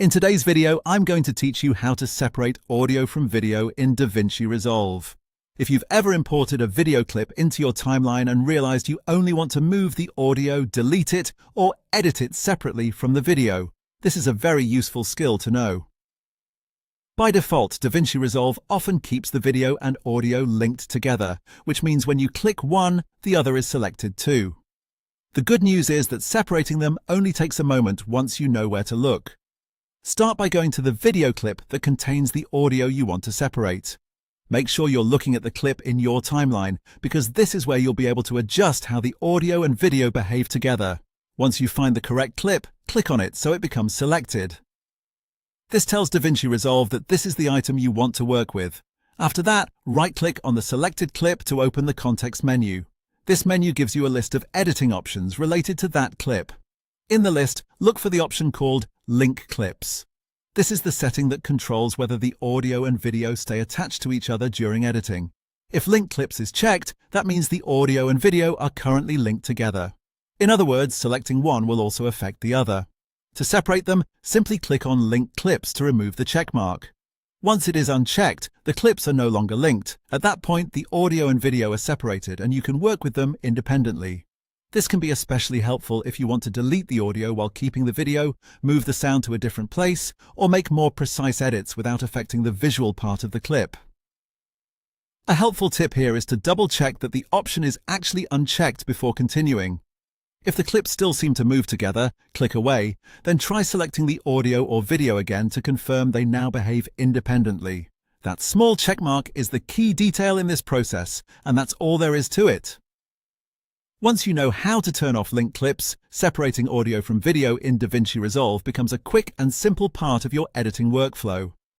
In today's video, I'm going to teach you how to separate audio from video in DaVinci Resolve. If you've ever imported a video clip into your timeline and realized you only want to move the audio, delete it, or edit it separately from the video, this is a very useful skill to know. By default, DaVinci Resolve often keeps the video and audio linked together, which means when you click one, the other is selected too. The good news is that separating them only takes a moment once you know where to look. Start by going to the video clip that contains the audio you want to separate. Make sure you're looking at the clip in your timeline, because this is where you'll be able to adjust how the audio and video behave together. Once you find the correct clip, click on it so it becomes selected. This tells DaVinci Resolve that this is the item you want to work with. After that, right-click on the selected clip to open the context menu. This menu gives you a list of editing options related to that clip. In the list, look for the option called Link Clips. This is the setting that controls whether the audio and video stay attached to each other during editing. If Link Clips is checked, that means the audio and video are currently linked together. In other words, selecting one will also affect the other. To separate them, simply click on Link Clips to remove the check mark. Once it is unchecked, the clips are no longer linked. At that point, the audio and video are separated and you can work with them independently. This can be especially helpful if you want to delete the audio while keeping the video, move the sound to a different place, or make more precise edits without affecting the visual part of the clip. A helpful tip here is to double-check that the option is actually unchecked before continuing. If the clips still seem to move together, click away, then try selecting the audio or video again to confirm they now behave independently. That small checkmark is the key detail in this process, and that's all there is to it. Once you know how to turn off link clips, separating audio from video in DaVinci Resolve becomes a quick and simple part of your editing workflow.